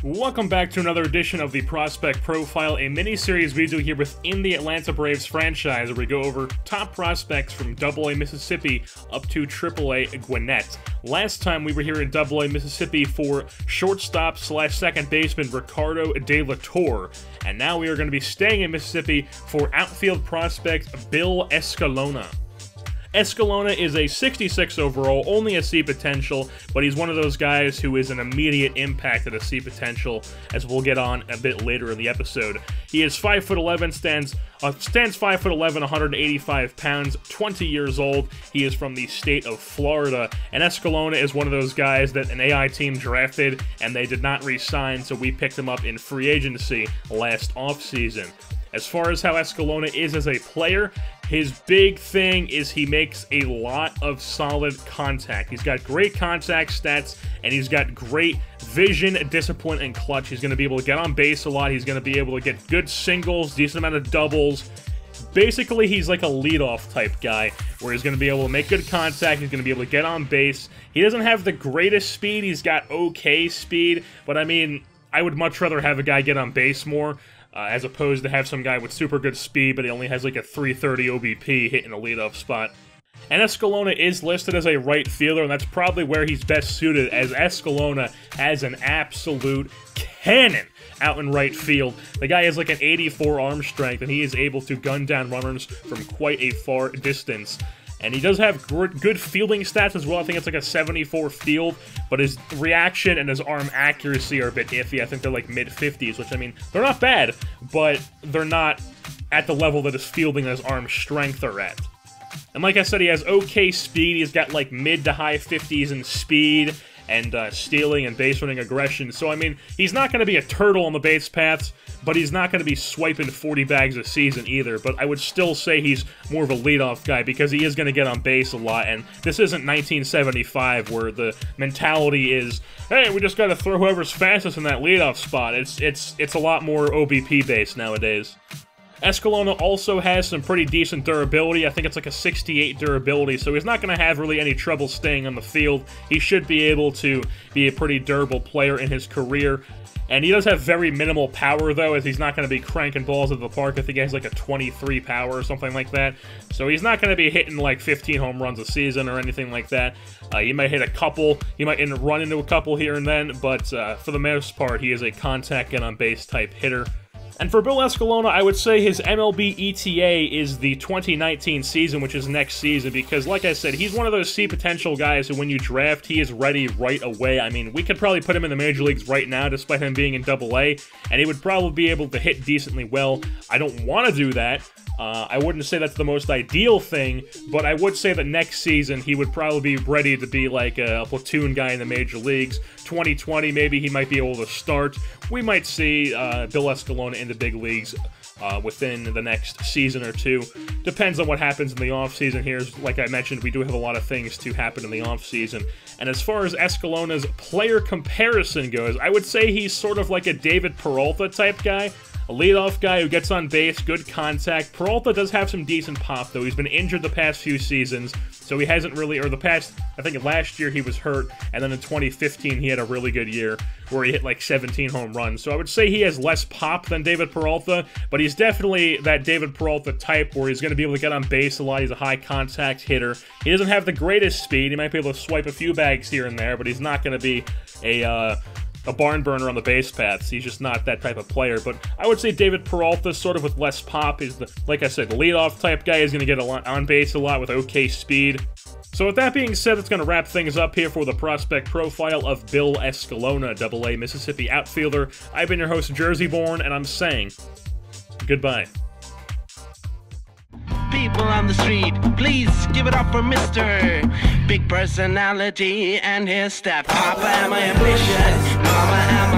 Welcome back to another edition of the Prospect Profile, a mini-series we do here within the Atlanta Braves franchise, where we go over top prospects from AA Mississippi up to AAA Gwinnett. Last time we were here in AA Mississippi for shortstop slash second baseman Ricardo De La Torre, and now we are going to be staying in Mississippi for outfield prospect Bill Escalona. Escalona is a 66 overall, only a C potential, but he's one of those guys who is an immediate impact at a C potential, as we'll get on a bit later in the episode. He is 5'11", stands 5'11", 185 pounds, 20 years old. He is from the state of Florida, and Escalona is one of those guys that an AI team drafted, and they did not re-sign, so we picked him up in free agency last offseason. As far as how Escalona is as a player, his big thing is he makes a lot of solid contact. He's got great contact stats, and he's got great vision, discipline, and clutch. He's going to be able to get on base a lot. He's going to be able to get good singles, decent amount of doubles. Basically, he's like a leadoff type guy, where he's going to be able to make good contact, he's going to be able to get on base. He doesn't have the greatest speed, he's got okay speed, but I mean, I would much rather have a guy get on base more, as opposed to have some guy with super good speed, but he only has like a 330 OBP hitting a leadoff spot. And Escalona is listed as a right fielder, and that's probably where he's best suited, as Escalona has an absolute cannon out in right field. The guy has like an 84 arm strength, and he is able to gun down runners from quite a far distance. And he does have good fielding stats as well. I think it's like a 74 field, but his reaction and his arm accuracy are a bit iffy. I think they're like mid-50s, which, I mean, they're not bad, but they're not at the level that his fielding and his arm strength are at. And like I said, he has okay speed. He's got like mid to high 50s in speed and stealing and base running aggression. So, I mean, he's not going to be a turtle on the base paths, but he's not going to be swiping 40 bags a season either. But I would still say he's more of a leadoff guy because he is going to get on base a lot. And this isn't 1975 where the mentality is, hey, we just got to throw whoever's fastest in that leadoff spot. It's a lot more OBP based nowadays. Escalona also has some pretty decent durability. I think it's like a 68 durability, so he's not going to have really any trouble staying on the field. He should be able to be a pretty durable player in his career. And he does have very minimal power, though, as he's not going to be cranking balls at the park. I think he has like a 23 power or something like that. So he's not going to be hitting like 15 home runs a season or anything like that. He might hit a couple, he might run into a couple here and then, but for the most part, he is a contact get-on-base type hitter. And for Bill Escalona, I would say his MLB ETA is the 2019 season, which is next season, because like I said, he's one of those C potential guys who when you draft, he is ready right away. I mean, we could probably put him in the major leagues right now, despite him being in AA, and he would probably be able to hit decently well. I don't want to do that. I wouldn't say that's the most ideal thing, but I would say that next season he would probably be ready to be like a platoon guy in the major leagues. 2020, maybe he might be able to start. We might see Bill Escalona in the big leagues within the next season or two. Depends on what happens in the offseason here. Like I mentioned, we do have a lot of things to happen in the offseason. And as far as Escalona's player comparison goes, I would say he's sort of like a David Peralta type guy. A leadoff guy who gets on base, good contact. Peralta does have some decent pop, though. He's been injured the past few seasons, so he hasn't really, or the past, I think last year he was hurt, and then in 2015 he had a really good year where he hit like 17 home runs. So I would say he has less pop than David Peralta, but he's definitely that David Peralta type where he's going to be able to get on base a lot. He's a high contact hitter. He doesn't have the greatest speed. He might be able to swipe a few bags here and there, but he's not going to be a barn burner on the base paths. He's just not that type of player. But I would say David Peralta, sort of with less pop, is the, like I said, the leadoff type guy. Is going to get on base a lot with okay speed. So with that being said, it's going to wrap things up here for the prospect profile of Bill Escalona, AA Mississippi outfielder. I've been your host, Jersey Born, and I'm saying goodbye. People on the street, please give it up for Mr. Big Personality and his staff. Papa, am I ambition? Mama, am